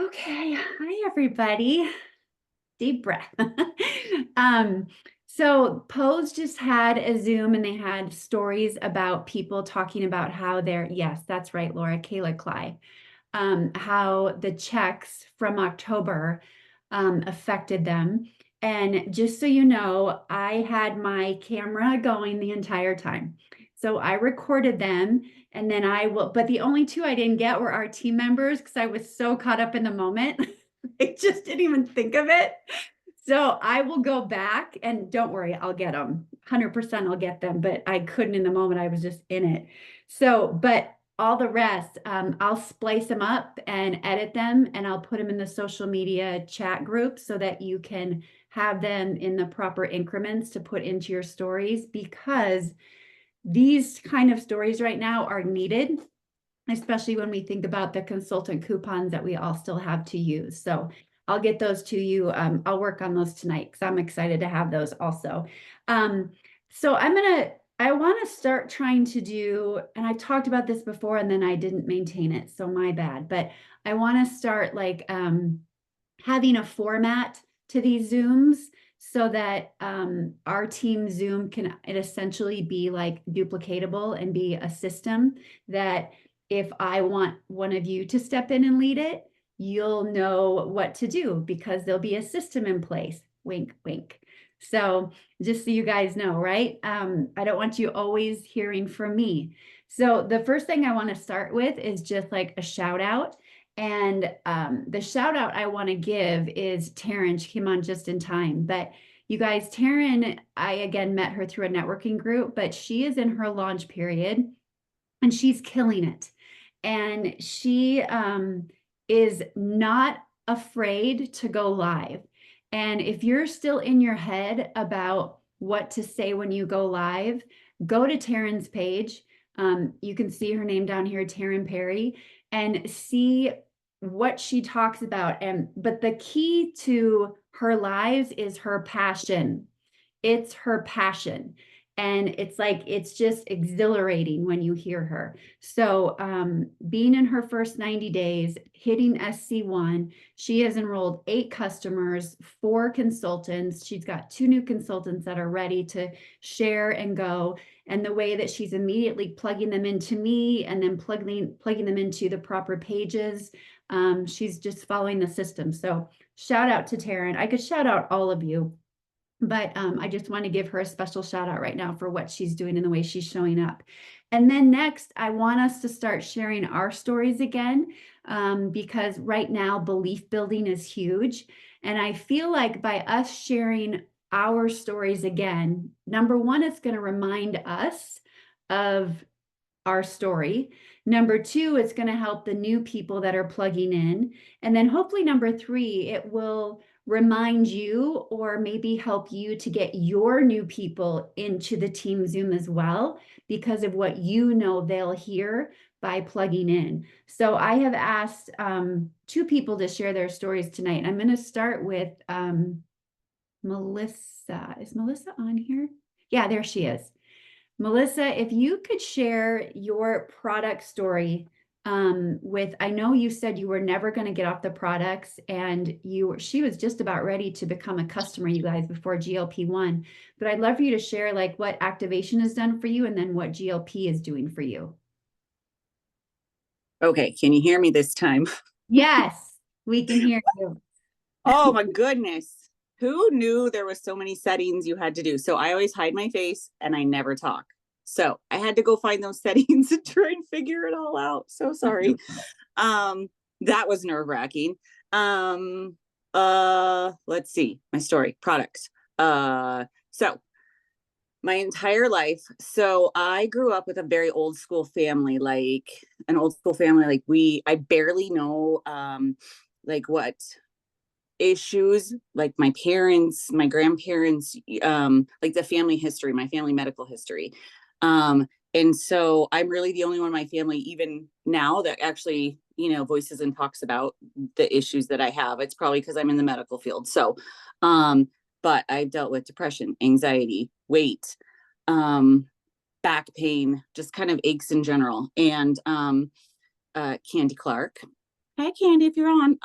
Okay, hi everybody. Deep breath. Um, so Pose just had a Zoom and they had stories about people talking about how yes, that's right, Laura, Kayla Cly, how the checks from October affected them. And just so you know, I had my camera going the entire time. So I recorded them and then but the only two I didn't get were our team members because I was so caught up in the moment. I just didn't even think of it. So I will go back and don't worry, I'll get them. 100% I'll get them, but I couldn't in the moment. I was just in it. So, but all the rest, I'll splice them up and edit them, and I'll put them in the social media chat group so that you can have them in the proper increments to put into your stories because these kind of stories right now are needed, especially when we think about the consultant coupons that we all still have to use. So I'll get those to you. I'll work on those tonight because I'm excited to have those also. So I want to start trying to do, and I talked about this before and then I didn't maintain it, so my bad, but I want to start like having a format to these Zooms so that our team Zoom can it essentially be like duplicatable and be a system that if I want one of you to step in and lead it, you'll know what to do because there'll be a system in place. Wink, wink. So just so you guys know, right? I don't want you always hearing from me. So the first thing I want to start with is just like a shout out. And the shout out I want to give is Taryn. She came on just in time. But you guys, Taryn, I again met her through a networking group, but she is in her launch period and she's killing it. And she is not afraid to go live. And if you're still in your head about what to say when you go live, go to Taryn's page. You can see her name down here, Taryn Perry, and see what she talks about. But the key to her lives is her passion. It's her passion. And it's like, it's just exhilarating when you hear her. So, being in her first 90 days, hitting SC1, she has enrolled 8 customers, 4 consultants. She's got 2 new consultants that are ready to share and go. And the way that she's immediately plugging them into me and then plugging them into the proper pages, she's just following the system. So, shout out to Taryn. I could shout out all of you, but I just want to give her a special shout out right now for what she's doing and the way she's showing up. And then next, I want us to start sharing our stories again, because right now belief building is huge. And I feel like by us sharing our stories again, number one, it's going to remind us of our story. Number two, it's going to help the new people that are plugging in. And then hopefully number three, it will remind you or maybe help you to get your new people into the team Zoom as well because of what you know they'll hear by plugging in. So I have asked 2 people to share their stories tonight. I'm going to start with Melissa. Is Melissa on here? Yeah, there she is. Melissa, if you could share your product story I know you said you were never going to get off the products and she was just about ready to become a customer, you guys, before GLP-1. But I'd love for you to share like what activation has done for you and then what GLP is doing for you. Okay, can you hear me this time? Yes, we can hear you. Oh my goodness. Who knew there was so many settings you had to do? So I always hide my face and I never talk. So I had to go find those settings and try and figure it all out. So sorry. Um, that was nerve-wracking. Let's see. My story, products. So my entire life. So I grew up with a very old school family, like an old school family. I barely know like what issues like my parents, my grandparents, like the family history, my family medical history. And so I'm really the only one in my family, even now, that actually, voices and talks about the issues that I have. It's probably because I'm in the medical field. So, but I've dealt with depression, anxiety, weight, back pain, just kind of aches in general. And Candy Clark. hi Candy, if you're on.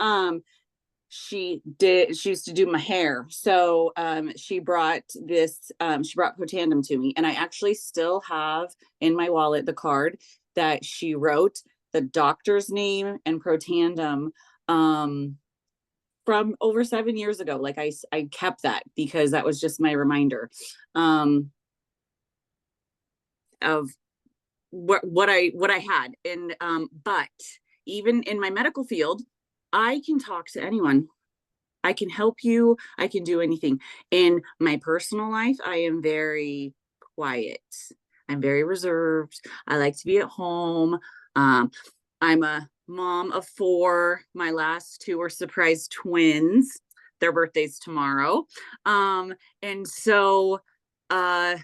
She used to do my hair. So she brought Protandem to me, and I actually still have in my wallet the card that she wrote the doctor's name and Protandem from over 7 years ago. Like I kept that because that was just my reminder of what I had. And but even in my medical field, I can talk to anyone. I can help you. I can do anything. In my personal life, I am very quiet. I'm very reserved. I like to be at home. Um, I'm a mom of four. My last two are surprise twins. Their birthdays tomorrow. And so I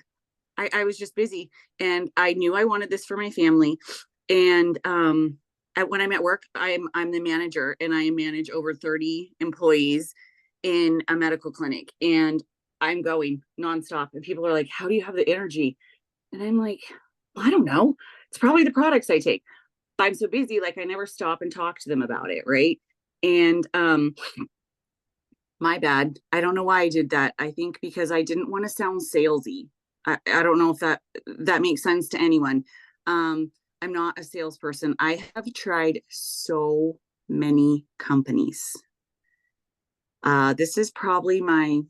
was just busy, and I knew I wanted this for my family. And when I'm at work, I'm the manager, and I manage over 30 employees in a medical clinic, and I'm going nonstop. And people are like, "How do you have the energy?" And I'm like, well, "I don't know. It's probably the products I take. But I'm so busy, like I never stop and talk to them about it, right?" And my bad. I don't know why I did that. I think because I didn't want to sound salesy. I don't know if that makes sense to anyone. I'm not a salesperson. I have tried so many companies. This is probably my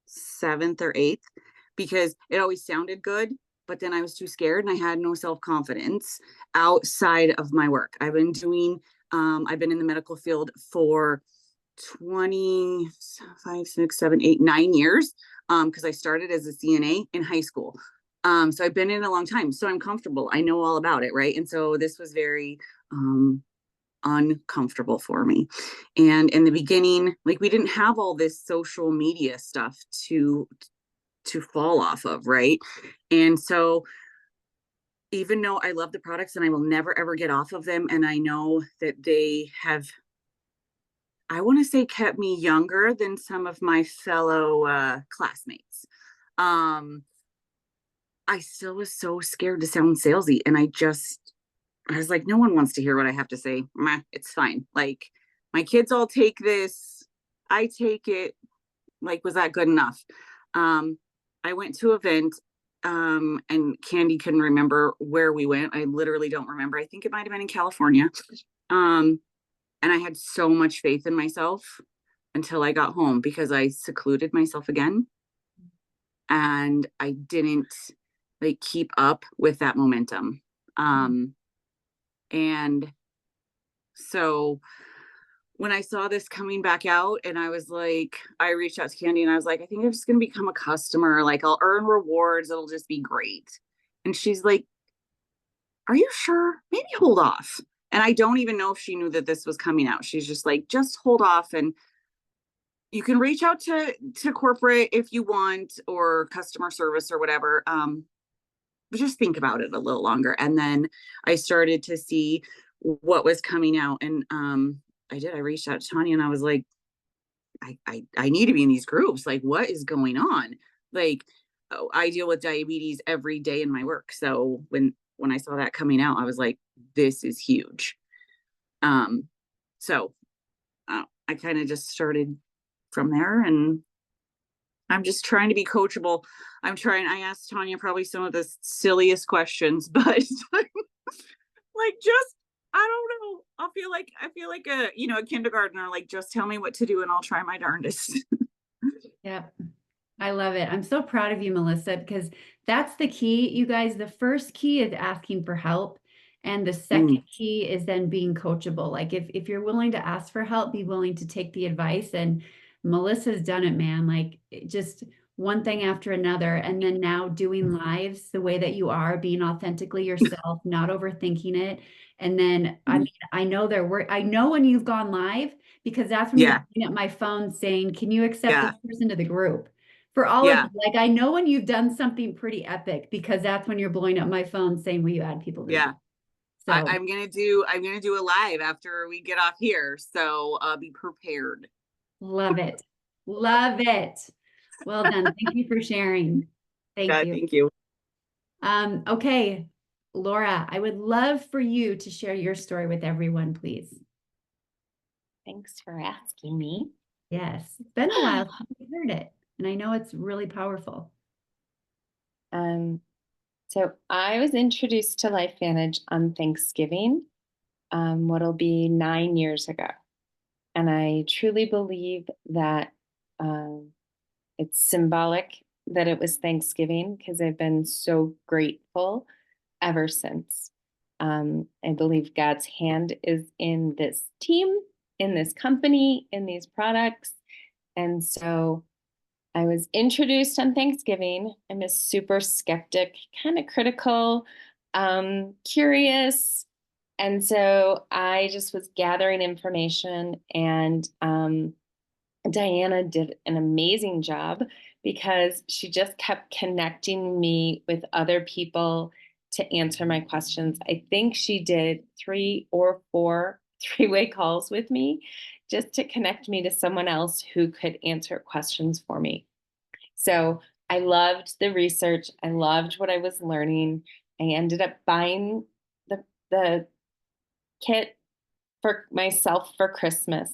seventh or eighth because it always sounded good, but then I was too scared and I had no self-confidence outside of my work. I've been in the medical field for 25, 6, 7, 8, 9 years. Because I started as a CNA in high school. So I've been in a long time. So I'm comfortable. I know all about it, right? And so this was very uncomfortable for me. And in the beginning, like we didn't have all this social media stuff to fall off of, right? And so even though I love the products and I will never ever get off of them, and I know that they have, I want to say, kept me younger than some of my fellow classmates. Um, I still was so scared to sound salesy, and I was like, no one wants to hear what I have to say. Meh, it's fine. Like my kids all take this, I take it. Like, was that good enough? Um, I went to an event, and Candy can remember where we went. I literally don't remember. I think it might have been in California. Um, and I had so much faith in myself until I got home because I secluded myself again and I didn't like keep up with that momentum. And so when I saw this coming back out, and I was like, I reached out to Candy and I was like, I think I'm just going to become a customer. Like, I'll earn rewards. It'll just be great. And she's like, are you sure? Maybe hold off. And I don't even know if she knew that this was coming out. She's just like, just hold off, and you can reach out to corporate if you want, or customer service or whatever. But just think about it a little longer. And then I started to see what was coming out, and I reached out to Tanya and I was like, I need to be in these groups. Like, what is going on? Like, oh, I deal with diabetes every day in my work. So when I saw that coming out, I was like, this is huge. So I kind of just started from there, and I'm just trying to be coachable. I asked Tanya probably some of the silliest questions, but like just, I don't know. I feel like a kindergartner, like just tell me what to do and I'll try my darndest. Yep. I love it. I'm so proud of you, Melissa, because that's the key, you guys. The first key is asking for help. And the second Mm, key is then being coachable. Like if you're willing to ask for help, be willing to take the advice. And Melissa's done it, man. Like just one thing after another. And then now doing lives the way that you are, being authentically yourself, not overthinking it. And then I mm, mean, I know when you've gone live because that's when you're yeah, looking at my phone saying, can you accept yeah, this person to the group? For all of yeah, you, like I know when you've done something pretty epic because that's when you're blowing up my phone saying, will you add people to the yeah. group? So I'm gonna do a live after we get off here. So be prepared. love it. Love it. Well done. Thank you for sharing. Thank Yeah, you. thank you. Okay, Laura, I would love for you to share your story with everyone, please. Thanks for asking me. Yes, it's been a while since I heard it, and I know it's really powerful. Um, so I was introduced to LifeVantage on Thanksgiving, what'll be 9 years ago. And I truly believe that it's symbolic that it was Thanksgiving because I've been so grateful ever since. I believe God's hand is in this team, in this company, in these products. And so I was introduced on Thanksgiving. I'm a super skeptic, kind of critical, curious. And so I just was gathering information, and Diana did an amazing job because she just kept connecting me with other people to answer my questions. I think she did 3 or 4 three-way calls with me just to connect me to someone else who could answer questions for me. So I loved the research. I loved what I was learning. I ended up buying the kit for myself for Christmas.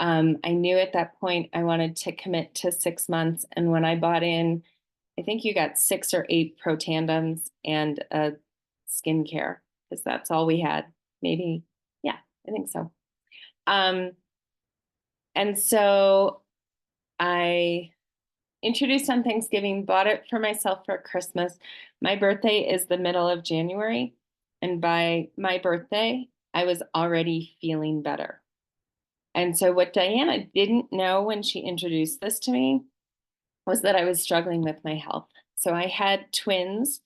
I knew at that point I wanted to commit to 6 months. And when I bought in, I think you got 6 or 8 pro tandems and a skincare because that's all we had. Maybe, yeah, I think so. Um, and so I introduced on Thanksgiving, bought it for myself for Christmas. My birthday is the middle of January. And by my birthday, I was already feeling better. And so, what Diana didn't know when she introduced this to me was that I was struggling with my health. So, I had twins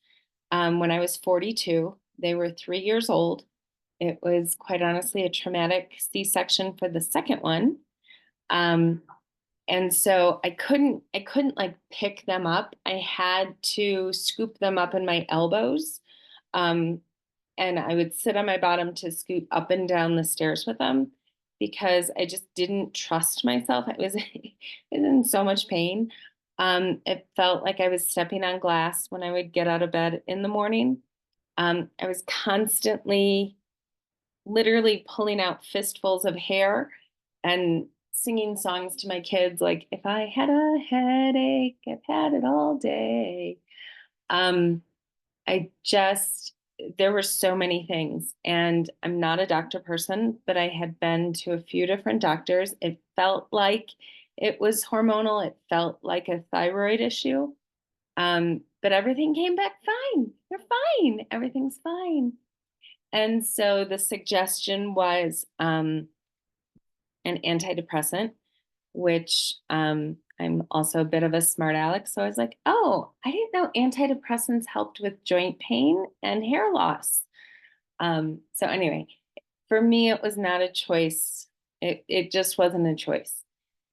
when I was 42. They were 3 years old. It was quite honestly a traumatic C-section for the second one. Um, and so I couldn't like pick them up. I had to scoop them up in my elbows. Um, and I would sit on my bottom to scoot up and down the stairs with them because I just didn't trust myself. I was, I was in so much pain. It felt like I was stepping on glass when I would get out of bed in the morning. I was constantly, literally pulling out fistfuls of hair and singing songs to my kids like, if I had a headache, I've had it all day. Um, I just, there were so many things. And I'm not a doctor person, but I had been to a few different doctors. It felt like it was hormonal, it felt like a thyroid issue. But everything came back fine. You're fine. Everything's fine. And so the suggestion was an antidepressant, which I'm also a bit of a smart aleck. So I was like, oh, I didn't know antidepressants helped with joint pain and hair loss. So anyway, for me, it was not a choice. It just wasn't a choice.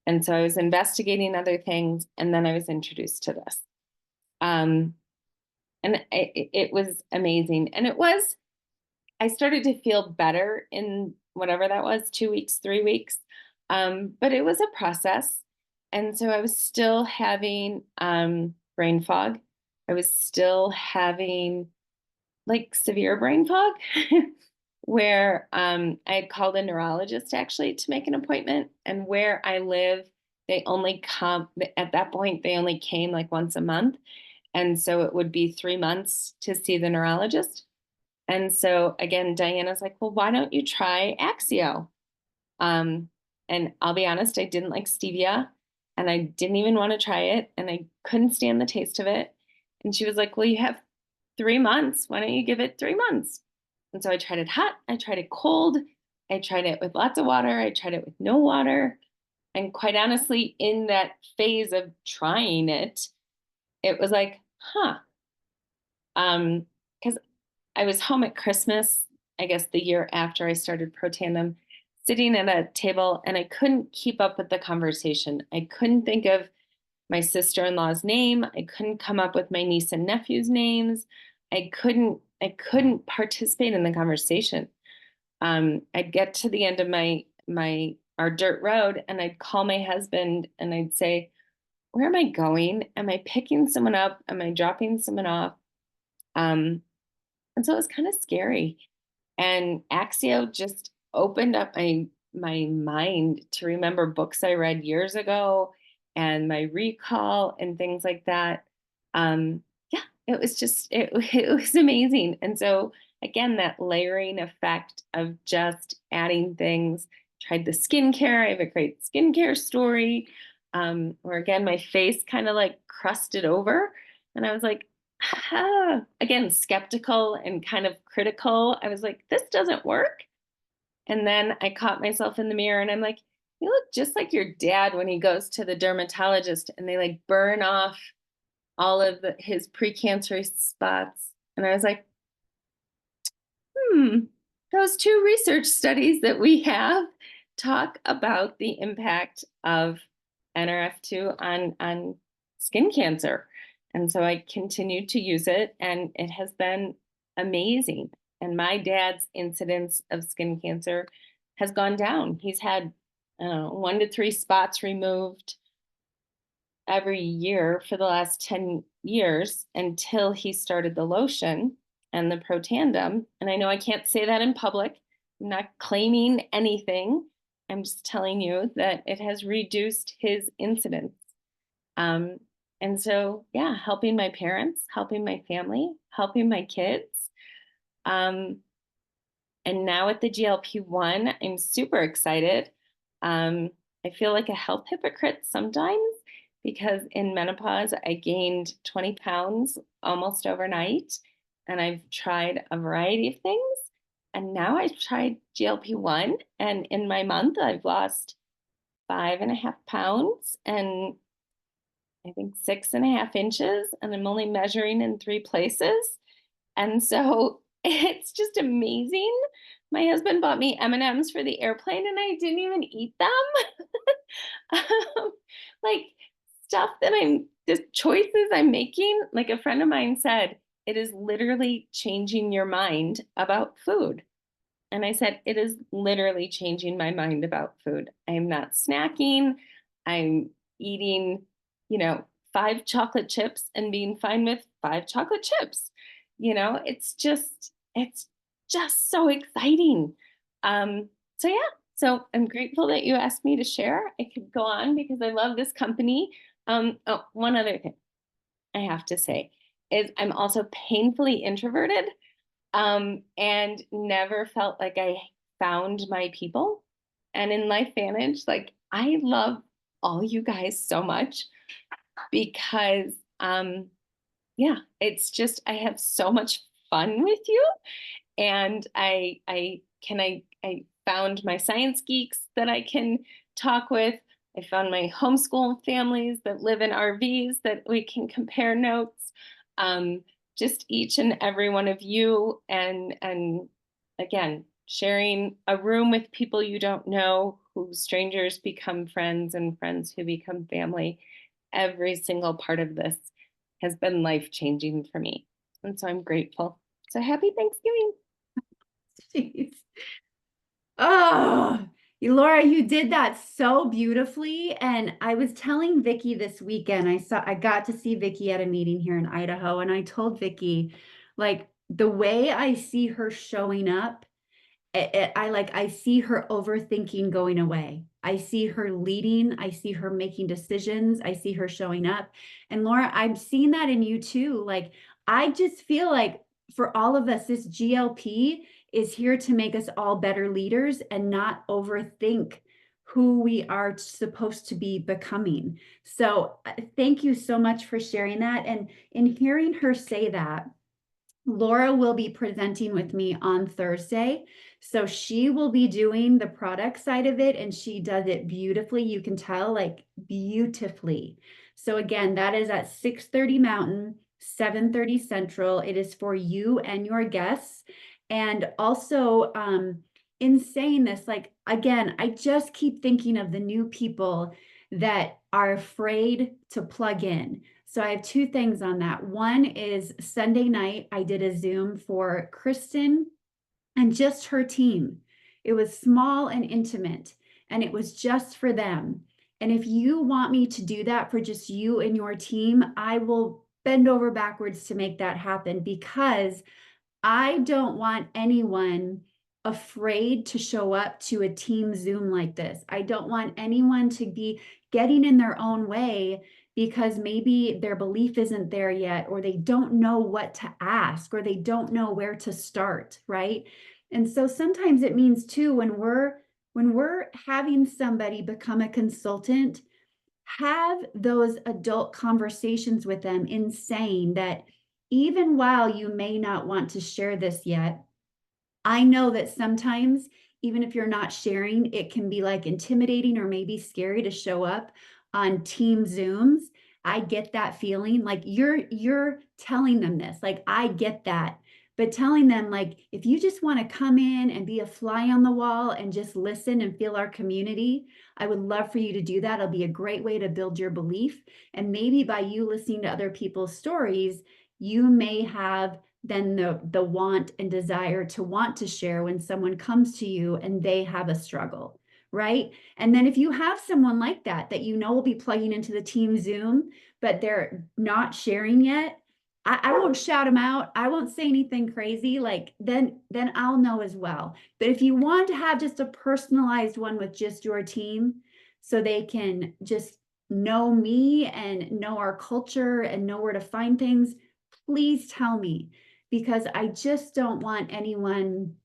And so I was investigating other things, and then I was introduced to this. Um, and it was amazing. And it was, I started to feel better in whatever that was, 2 weeks, 3 weeks. But it was a process. And so I was still having brain fog. I was still having like severe brain fog where I had called a neurologist actually to make an appointment. And where I live, they only come at that point, they only came like once a month. And so it would be 3 months to see the neurologist. And so again, Diana's like, well, why don't you try Axio? Um, and I'll be honest, I didn't like stevia and I didn't even want to try it and I couldn't stand the taste of it. And she was like, well, you have 3 months. Why don't you give it 3 months? And so I tried it hot, I tried it cold, I tried it with lots of water, I tried it with no water. And quite honestly, in that phase of trying it, it was like, huh. Because I was home at Christmas, I guess the year after I started Pro Tandem, sitting at a table, and I couldn't keep up with the conversation. I couldn't think of my sister-in-law's name. I couldn't come up with my niece and nephew's names. I couldn't participate in the conversation. I'd get to the end of our dirt road and I'd call my husband and I'd say, where am I going? Am I picking someone up? Am I dropping someone off? And so it was kind of scary. And Axio just opened up my my mind to remember books I read years ago and my recall and things like that. Yeah, it was just it was amazing. And so again, that layering effect of just adding things. Tried the skincare. I have a great skincare story, where again my face kind of like crusted over, and I was like, ah, again, skeptical and kind of critical. I was like, this doesn't work. And then I caught myself in the mirror and I'm like, you look just like your dad when he goes to the dermatologist and they like burn off all of his precancerous spots. And I was like, those two research studies that we have talk about the impact of NRF2 on skin cancer. And so I continued to use it, and it has been amazing. And my dad's incidence of skin cancer has gone down. He's had, I don't know, 1 to 3 spots removed every year for the last 10 years until he started the lotion and the Protandem. And I know I can't say that in public. I'm not claiming anything. I'm just telling you that it has reduced his incidence. And so, yeah, helping my parents, helping my family, helping my kids. And now with the GLP-1, I'm super excited. I feel like a health hypocrite sometimes because in menopause, I gained 20 pounds almost overnight. And I've tried a variety of things. And now I've tried GLP-1. And in my month, I've lost 5.5 pounds and I think 6.5 inches. And I'm only measuring in 3 places. And so it's just amazing. My husband bought me M&Ms for the airplane and I didn't even eat them. Like stuff that the choices I'm making, like a friend of mine said, it is literally changing your mind about food. And I said, it is literally changing my mind about food. I am not snacking. I'm eating, 5 chocolate chips and being fine with 5 chocolate chips. It's just so exciting. So yeah, so I'm grateful that you asked me to share. I could go on because I love this company. Oh, one other thing I have to say is I'm also painfully introverted, and never felt like I found my people. And in LifeVantage, like I love all you guys so much because yeah, it's just I have so much fun with you. And I found my science geeks that I can talk with. I found my homeschool families that live in RVs that we can compare notes. Just each and every one of you, and again, sharing a room with people you don't know, who strangers become friends and friends who become family. Every single part of this has been life-changing for me. And so I'm grateful. So happy Thanksgiving. Jeez. Oh, Laura, you did that so beautifully. And I was telling Vicky this weekend, I got to see Vicky at a meeting here in Idaho, and I told Vicky, like, the way I see her showing up, I see her overthinking going away. I see her leading. I see her making decisions. I see her showing up. And Laura, I've seen that in you too. Like, I just feel like for all of us, this GLP is here to make us all better leaders and not overthink who we are supposed to be becoming. So thank you so much for sharing that. And in hearing her say that, Laura will be presenting with me on Thursday. So she will be doing the product side of it, and she does it beautifully. You can tell, like, beautifully. So again, that is at 6:30 Mountain, 7:30 Central. It is for you and your guests. And also, in saying this, like, again, I just keep thinking of the new people that are afraid to plug in. So I have 2 things on that. One is Sunday night, I did a Zoom for Kristen and just her team. It was small and intimate, and it was just for them. And if you want me to do that for just you and your team, I will bend over backwards to make that happen, because I don't want anyone afraid to show up to a team Zoom like this. I don't want anyone to be getting in their own way because maybe their belief isn't there yet, or they don't know what to ask, or they don't know where to start, right? And so sometimes it means too, when we're having somebody become a consultant, have those adult conversations with them in saying that even while you may not want to share this yet, I know that sometimes, even if you're not sharing, it can be like intimidating or maybe scary to show up on team Zooms. I get that feeling. Like you're telling them this. Like I get that. But telling them, like, if you just want to come in and be a fly on the wall and just listen and feel our community, I would love for you to do that. It'll be a great way to build your belief. And maybe by you listening to other people's stories, you may have then the want and desire to want to share when someone comes to you and they have a struggle, right? And then if you have someone like that you know will be plugging into the team Zoom, but they're not sharing yet, I won't shout them out. I won't say anything crazy. Like then I'll know as well. But if you want to have just a personalized one with just your team, so they can just know me and know our culture and know where to find things, please tell me, because I just don't want anyone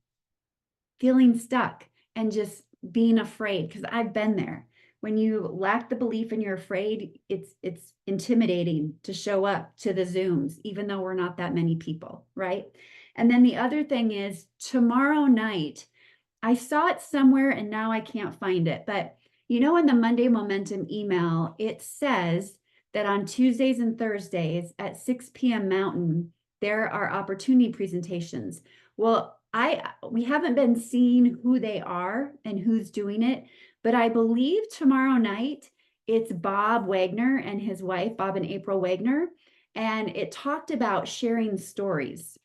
feeling stuck and just being afraid, because I've been there. When you lack the belief and you're afraid, it's intimidating to show up to the Zooms, even though we're not that many people, right? And then the other thing is tomorrow night, I saw it somewhere and now I can't find it, but you know, in the Monday Momentum email, it says that on Tuesdays and Thursdays at 6 p.m. Mountain, there are opportunity presentations. Well, we haven't been seeing who they are and who's doing it, but I believe tomorrow night it's Bob Wagner and his wife, Bob and April Wagner, and it talked about sharing stories.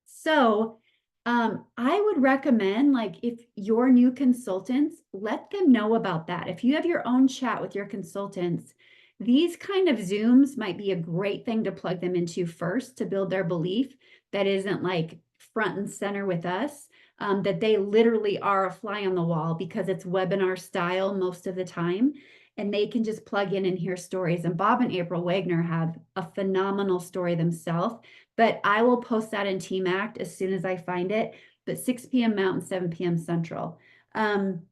So I would recommend, like, if your new consultants, let them know about that. If you have your own chat with your consultants, these kind of Zooms might be a great thing to plug them into first to build their belief that isn't like front and center with us, that they literally are a fly on the wall because it's webinar style most of the time. And they can just plug in and hear stories. And Bob and April Wagner have a phenomenal story themselves, but I will post that in Team Act as soon as I find it, but 6 p.m. Mountain, 7 p.m. Central. And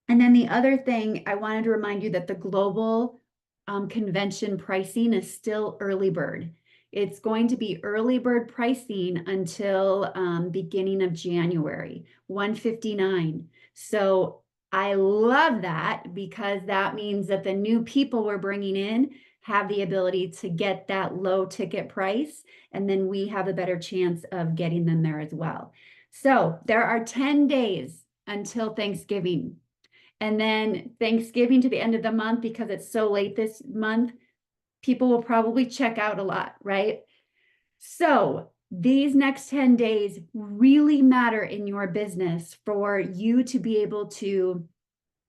then the other thing, I wanted to remind you that the global convention pricing is still early bird. It's going to be early bird pricing until beginning of January, $159. So I love that, because that means that the new people we're bringing in have the ability to get that low ticket price, and then we have a better chance of getting them there as well. So there are 10 days until Thanksgiving. And then Thanksgiving to the end of the month, because it's so late this month, people will probably check out a lot, right? So these next 10 days really matter in your business for you to be able to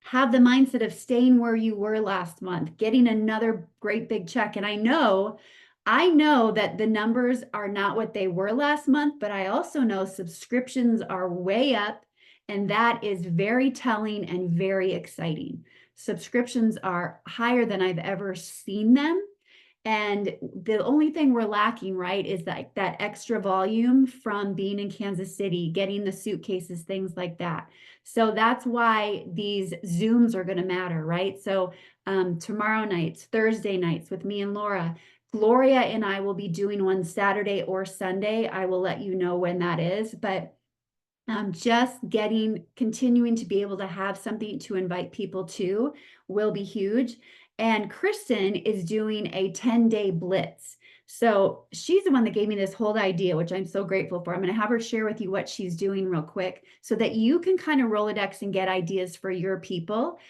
have the mindset of staying where you were last month, getting another great big check. And I know that the numbers are not what they were last month, but I also know subscriptions are way up, and that is very telling and very exciting. Subscriptions are higher than I've ever seen them. And the only thing we're lacking, right, is that extra volume from being in Kansas City, getting the suitcases, things like that. So that's why these Zooms are going to matter, right? So tomorrow nights, Thursday nights with me and Laura, Gloria and I will be doing one Saturday or Sunday. I will let you know when that is, but just continuing to be able to have something to invite people to will be huge. And Kristen is doing a 10-day blitz. So she's the one that gave me this whole idea, which I'm so grateful for. I'm going to have her share with you what she's doing real quick so that you can kind of Rolodex and get ideas for your people.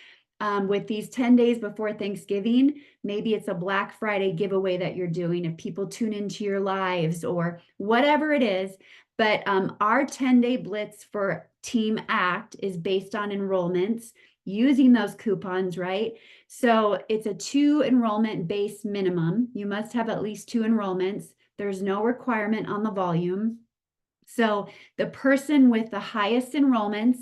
With these 10 days before Thanksgiving, maybe it's a Black Friday giveaway that you're doing if people tune into your lives or whatever it is. But our 10-day blitz for Team Act is based on enrollments using those coupons, right? So it's a 2 enrollment base minimum. You must have at least 2 enrollments. There's no requirement on the volume. So the person with the highest enrollments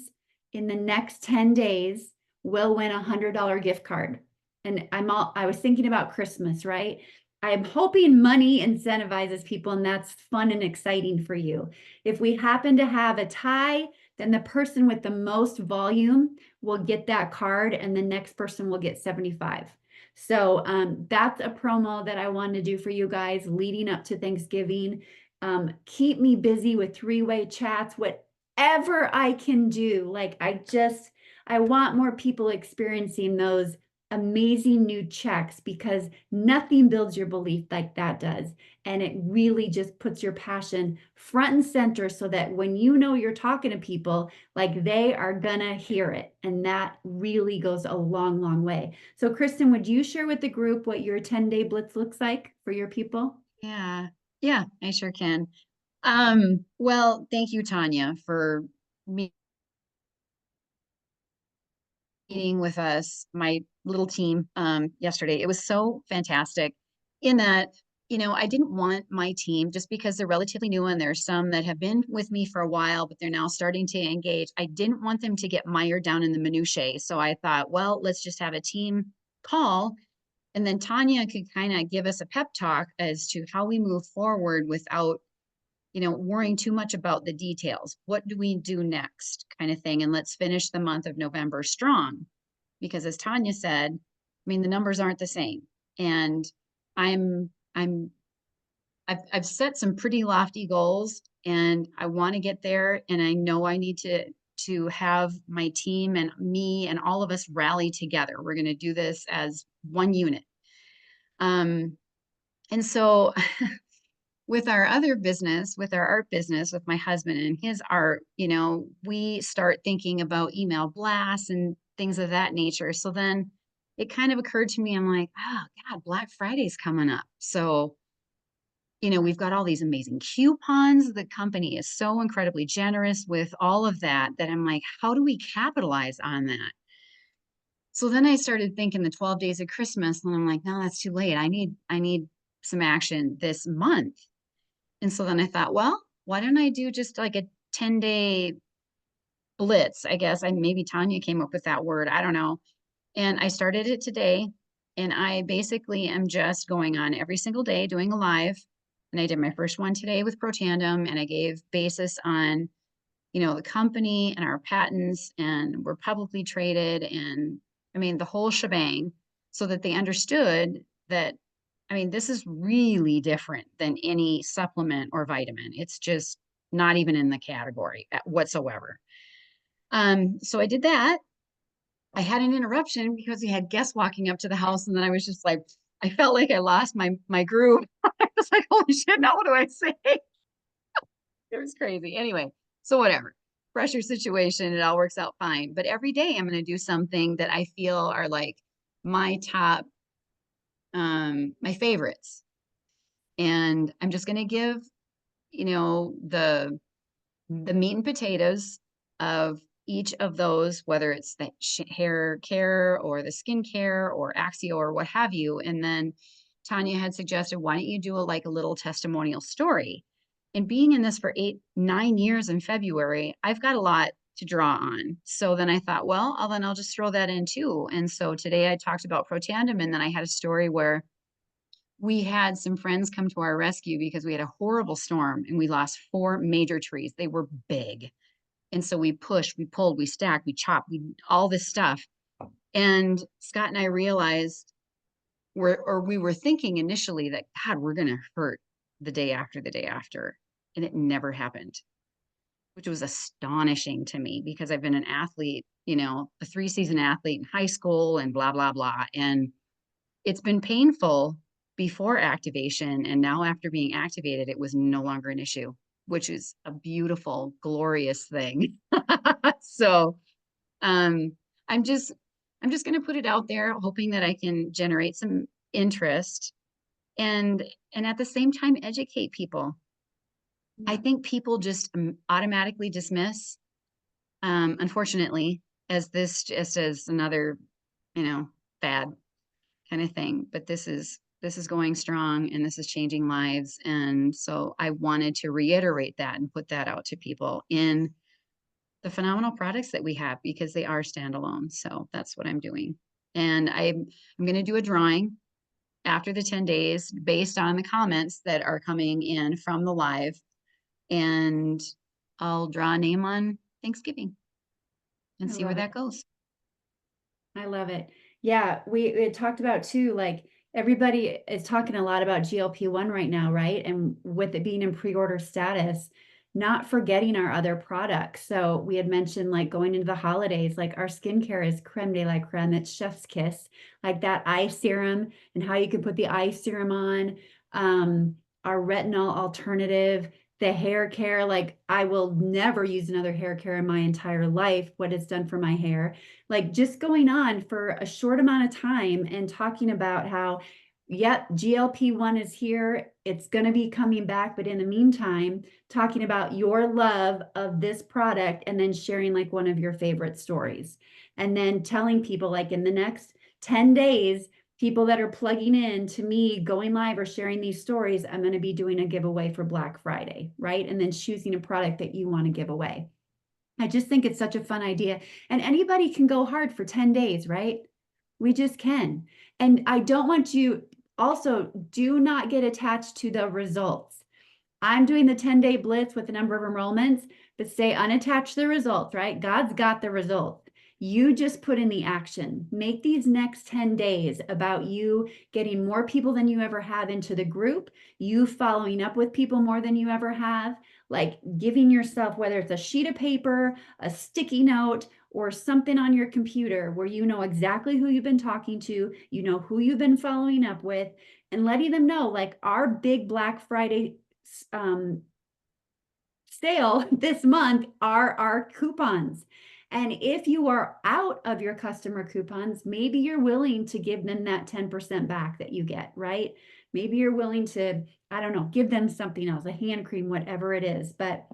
in the next 10 days will win a $100 gift card. And I was thinking about Christmas, right? I'm hoping money incentivizes people, and that's fun and exciting for you. If we happen to have a tie, then the person with the most volume will get that card, and the next person will get 75. So that's a promo that I wanted to do for you guys leading up to Thanksgiving. Keep me busy with three-way chats, whatever I can do. Like I want more people experiencing those amazing new checks, because nothing builds your belief like that does. And it really just puts your passion front and center, so that when you know you're talking to people, like, they are gonna hear it. And that really goes a long, long way. So Kristen, would you share with the group what your 10-day blitz looks like for your people? Yeah, yeah, I sure can. Well, thank you, Tanya, for meeting with us, my little team, yesterday. It was so fantastic in that, I didn't want my team, just because they're relatively new and there's some that have been with me for a while, but they're now starting to engage. I didn't want them to get mired down in the minutiae. So I thought, well, let's just have a team call. And then Tanya could kind of give us a pep talk as to how we move forward without, worrying too much about the details. What do we do next, kind of thing? And let's finish the month of November strong. Because as Tanya said, I mean, the numbers aren't the same. And I'm I'm I've set some pretty lofty goals, and I want to get there, and I know I need to have my team and me and all of us rally together. We're going to do this as one unit. And so with our other business, with our art business, with my husband and his art, we start thinking about email blasts and things of that nature. So then it kind of occurred to me, I'm like, oh God, Black Friday's coming up. So, we've got all these amazing coupons. The company is so incredibly generous with all of that, that I'm like, how do we capitalize on that? So then I started thinking the 12 days of Christmas, and I'm like, no, that's too late. I need some action this month. And so then I thought, well, why don't I do just like a 10-day blitz? I guess maybe Tanya came up with that word. I don't know. And I started it today. And I basically am just going on every single day doing a live. And I did my first one today with Protandem, and I gave basis on, the company and our patents, and we're publicly traded. And I mean, the whole shebang, so that they understood that, I mean, this is really different than any supplement or vitamin. It's just not even in the category whatsoever. So I did that. I had an interruption because we had guests walking up to the house, and then I was just like, I felt like I lost my groove. I was like, holy shit, now what do I say? It was crazy. Anyway, so whatever. Pressure situation, it all works out fine. But every day I'm going to do something that I feel are like my top, my favorites. And I'm just going to give, the meat and potatoes of each of those, whether it's the hair care or the skin care or Axio or what have you. And then Tanya had suggested, why don't you do a little testimonial story? And being in this for 9 years in February, I've got a lot to draw on. So then I thought, well, I'll just throw that in too. And so today I talked about Protandem, and then I had a story where we had some friends come to our rescue because we had a horrible storm and we lost 4 major trees. They were big. And so we pushed, we pulled, we stacked, we chopped, all this stuff. And Scott and I realized we were thinking initially that, God, we're going to hurt the day after the day after. And it never happened, which was astonishing to me because I've been an athlete, a 3-season athlete in high school and blah, blah, blah. And it's been painful before activation. And now after being activated, it was no longer an issue, which is a beautiful, glorious thing. So um, I'm just going to put it out there, hoping that I can generate some interest and at the same time, educate people. I think people just automatically dismiss, unfortunately, as this just as another, fad kind of thing. But this is this is going strong and this is changing lives. And so I wanted to reiterate that and put that out to people in the phenomenal products that we have because they are standalone. So that's what I'm doing. And I'm going to do a drawing after the 10 days based on the comments that are coming in from the live. And I'll draw a name on Thanksgiving and I see where love it. that goes. I love it. Yeah, we had talked about too, like everybody is talking a lot about GLP-1 right now, right? And with it being in pre-order status, not forgetting our other products. So we had mentioned like going into the holidays, like our skincare is creme de la creme, it's chef's kiss, like that eye serum and how you can put the eye serum on, our retinol alternative, the hair care, like I will never use another hair care in my entire life, what it's done for my hair. Like just going on for a short amount of time and talking about how, yep, GLP-1 is here. It's going to be coming back. But in the meantime, talking about your love of this product and then sharing like one of your favorite stories. And then telling people like in the next 10 days, people that are plugging in to me going live or sharing these stories, I'm going to be doing a giveaway for Black Friday, right? And then choosing a product that you want to give away. I just think it's such a fun idea. And anybody can go hard for 10 days, right? We just can. And I don't want you also do not get attached to the results. I'm doing the 10-day blitz with a number of enrollments, but stay unattached to the results, right? God's got the results. You just put in the action. Make these next 10 days about you getting more people than you ever have into the group, you following up with people more than you ever have, like giving yourself, whether it's a sheet of paper, a sticky note, or something on your computer where you know exactly who you've been talking to, you know who you've been following up with, and letting them know like our big Black Friday sale this month are our coupons. And if you are out of your customer coupons, maybe you're willing to give them that 10% back that you get, right? Maybe you're willing to, I don't know, give them something else, a hand cream, whatever it is. But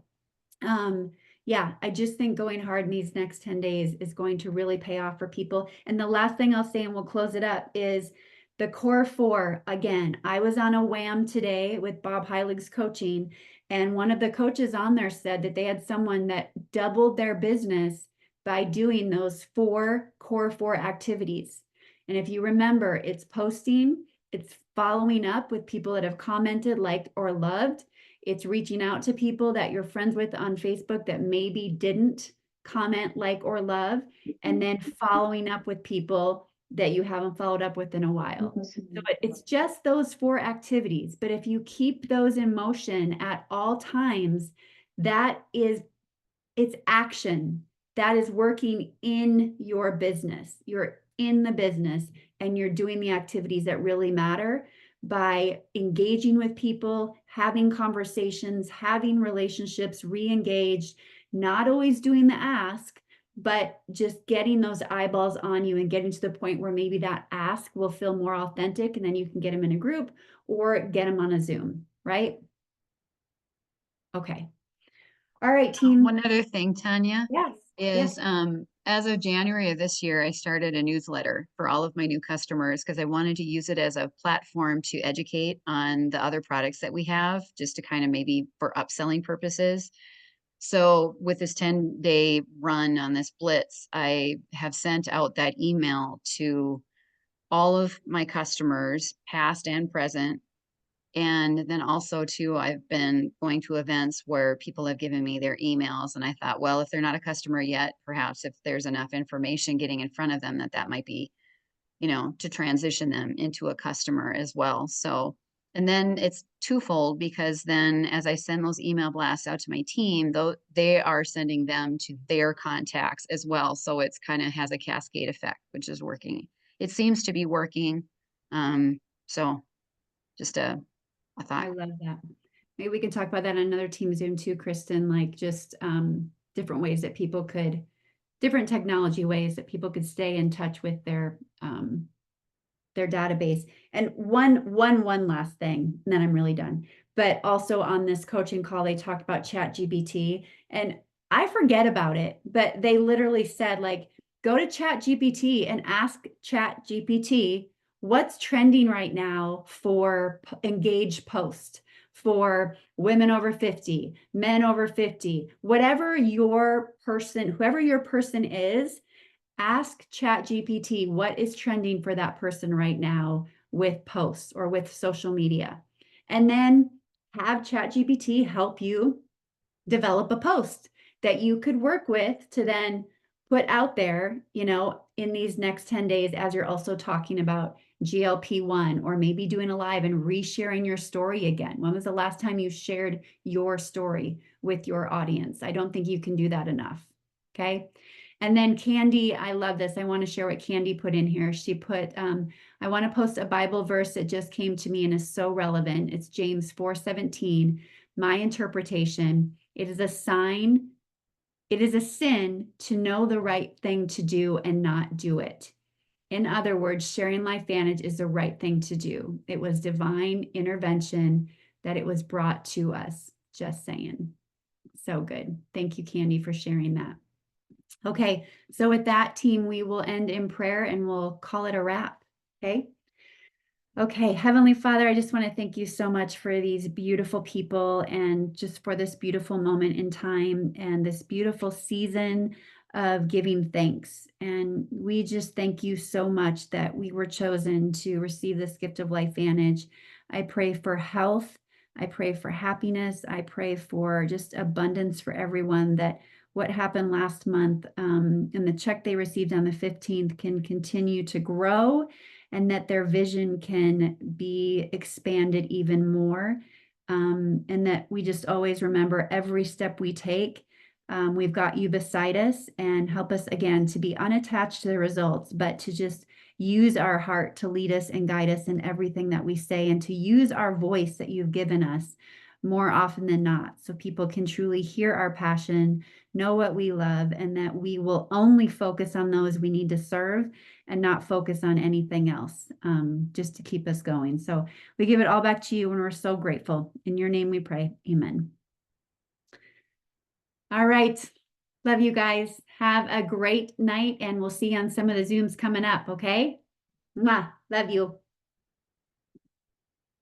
yeah, I just think going hard in these next 10 days is going to really pay off for people. And the last thing I'll say, and we'll close it up, is the core four. Again, I was on a wham today with Bob Heilig's coaching, and one of the coaches on there said that they had someone that doubled their business by doing those core four activities. And if you remember, it's posting, it's following up with people that have commented, liked, or loved. It's reaching out to people that you're friends with on Facebook that maybe didn't comment, like, or love, and then following up with people that you haven't followed up with in a while. So it's just those four activities. But if you keep those in motion at all times, it's action that is working in your business. You're in the business and you're doing the activities that really matter by engaging with people, having conversations, having relationships, re-engaged, not always doing the ask, but just getting those eyeballs on you and getting to the point where maybe that ask will feel more authentic, and then you can get them in a group or get them on a Zoom, right? Okay. All right, team. One other thing, Tanya, Yes. is as of January of this year, I started a newsletter for all of my new customers because I wanted to use it as a platform to educate on the other products that we have, just to kind of maybe for upselling purposes. So with this 10-day run on this blitz, I have sent out that email to all of my customers, past and present. And then also too, I've been going to events where people have given me their emails, and I thought, well, if they're not a customer yet, perhaps if there's enough information getting in front of them, that might be, to transition them into a customer as well. So, and then it's twofold because then as I send those email blasts out to my team, though they are sending them to their contacts as well. So it's kind of has a cascade effect, which is working. It seems to be working. So just a I thought. love that. Maybe we can talk about that on another team Zoom too, Kristen, like just different ways that people could, different technology ways that people could stay in touch with their database. And one last thing, and then I'm really done. But also on this coaching call, they talked about ChatGPT, and I forget about it, but they literally said like, go to ChatGPT and ask ChatGPT, what's trending right now for engaged post, for women over 50, men over 50, whatever your person, whoever your person is, ask ChatGPT what is trending for that person right now with posts or with social media. And then have ChatGPT help you develop a post that you could work with to then put out there, you know, in these next 10 days as you're also talking about GLP-1, or maybe doing a live and resharing your story again. When was the last time you shared your story with your audience? I don't think you can do that enough. Okay. And then Candy, I love this. I want to share what Candy put in here. She put, I want to post a Bible verse that just came to me and is so relevant. It's James 4:17. My interpretation, it is a sign, it is a sin to know the right thing to do and not do it. In other words, sharing LifeVantage is the right thing to do. It was divine intervention that it was brought to us. Just saying. So good. Thank you, Candy, for sharing that. Okay, so with that, team, we will end in prayer and we'll call it a wrap. Okay. Okay, Heavenly Father, I just want to thank you so much for these beautiful people and just for this beautiful moment in time and this beautiful season of giving thanks. And we just thank you so much that we were chosen to receive this gift of LifeVantage. I pray for health. I pray for happiness. I pray for just abundance for everyone, that what happened last month and the check they received on the 15th can continue to grow, and that their vision can be expanded even more. And that we just always remember every step we take, we've got you beside us, and help us again to be unattached to the results, but to just use our heart to lead us and guide us in everything that we say, and to use our voice that you've given us more often than not, so people can truly hear our passion, know what we love, and that we will only focus on those we need to serve and not focus on anything else, just to keep us going. So we give it all back to you, and we're so grateful. In your name we pray. Amen. All right. Love you guys. Have a great night, and we'll see you on some of the Zooms coming up, okay? Mwah. Love you.